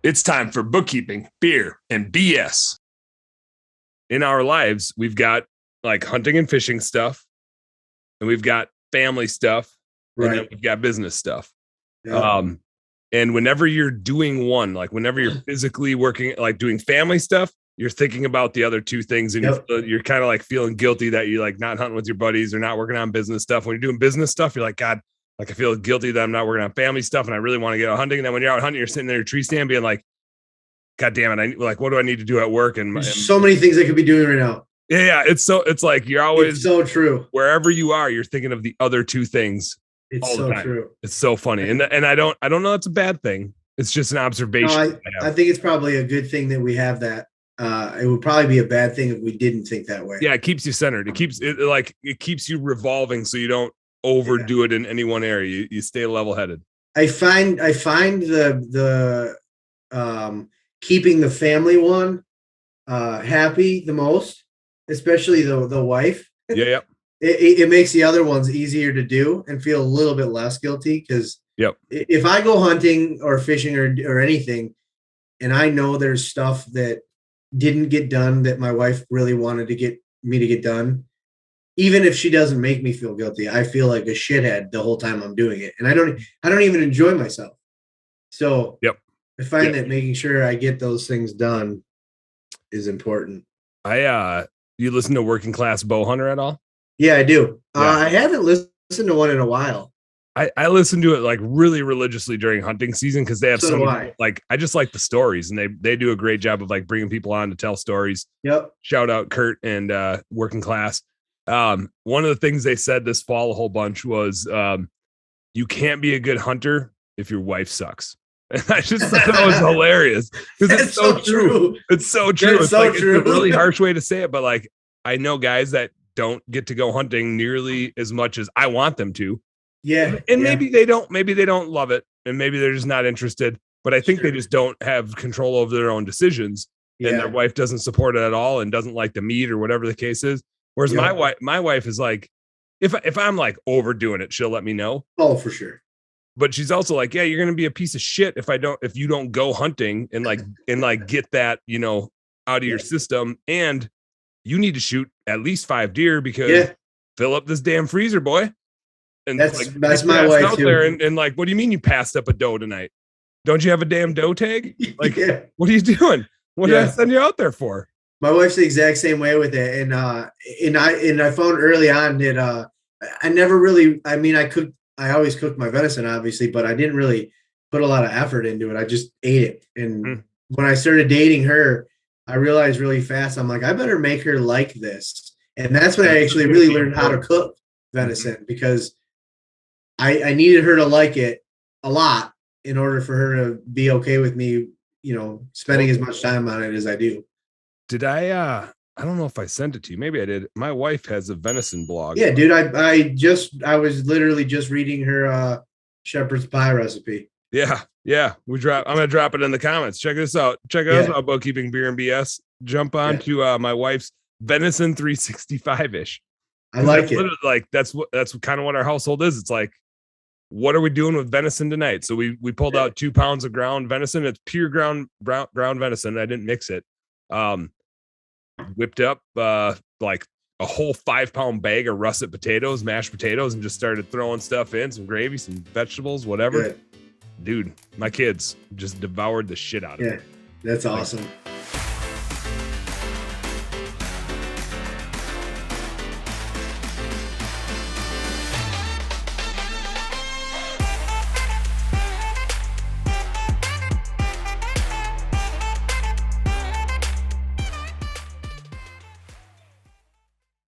It's time for bookkeeping, beer, and BS. In our lives, we've got like hunting and fishing stuff, and we've got family stuff, and then we've got business stuff. Yeah. And whenever you're you're physically working, like doing family stuff, you're thinking about the other two things, and you're kind of like feeling guilty that you're like not hunting with your buddies or not working on business stuff. When you're doing business stuff, you're like, God, like I feel guilty that I'm not working on family stuff, and I really want to get out hunting. And then when you're out hunting, you're sitting there in your tree stand being like, God damn it, what do I need to do at work? And there's so many things I could be doing right now. Yeah, it's like you're always, it's so true. Wherever you are, you're thinking of the other two things. It's so true. It's so funny. And I don't know it's a bad thing. It's just an observation. No, I think it's probably a good thing that we have that. It would probably be a bad thing if we didn't think that way. Yeah, it keeps you centered. It keeps you revolving so you don't overdo it in any one area. You stay level-headed. I find the keeping the family one happy the most, especially the wife. Yeah. It makes the other ones easier to do and feel a little bit less guilty because if I go hunting or fishing or anything, and I know there's stuff that didn't get done that my wife really wanted to get me to get done, even if she doesn't make me feel guilty, I feel like a shithead the whole time I'm doing it, and I don't even enjoy myself. So I find that making sure I get those things done is important. You listen to Working Class Bow Hunter at all? Yeah, I do. I haven't listened to one in a while. I listen to it like really religiously during hunting season because they have so many, like, I just like the stories, and they do a great job of like bringing people on to tell stories. Yep. Shout out Kurt and Working Class. One of the things they said this fall a whole bunch was you can't be a good hunter if your wife sucks. And I just thought that was hilarious because it's so true. It's so true. It's a really harsh way to say it, but like I know guys that don't get to go hunting nearly as much as I want them to. Yeah. And maybe they don't love it, and maybe they're just not interested, but I think they just don't have control over their own decisions, and their wife doesn't support it at all and doesn't like the meat or whatever the case is. Whereas my wife is like, if I'm like overdoing it, she'll let me know. Oh, for sure. But she's also like, yeah, you're going to be a piece of shit if you don't go hunting and get that, out of your system. And you need to shoot at least 5 deer because fill up this damn freezer, boy. And that's my wife out too. There and like, what do you mean you passed up a doe tonight? Don't you have a damn doe tag? Like, what are you doing? What did I send you out there for? My wife's the exact same way with it. And I found early on that I never really, I always cooked my venison, obviously, but I didn't really put a lot of effort into it. I just ate it. And when I started dating her, I realized really fast, I'm like, I better make her like this. And that's when I actually really learned how to cook venison because I needed her to like it a lot in order for her to be okay with me, spending as much time on it as I do. Did I don't know if I sent it to you. Maybe I did. My wife has a venison blog. Yeah, dude. I was literally just reading her shepherd's pie recipe. Yeah. I'm gonna drop it in the comments. Check this out. Check us out, Bookkeeping Beer and BS. Jump on to my wife's venison 365-ish. I like it. Like that's kind of what our household is. It's like, what are we doing with venison tonight? So we pulled out 2 pounds of ground venison. It's pure ground venison. I didn't mix it. Whipped up like a whole 5-pound bag of russet potatoes, mashed potatoes, and just started throwing stuff in, some gravy, some vegetables, whatever. Good. Dude, my kids just devoured the shit out of it. Yeah, that's awesome.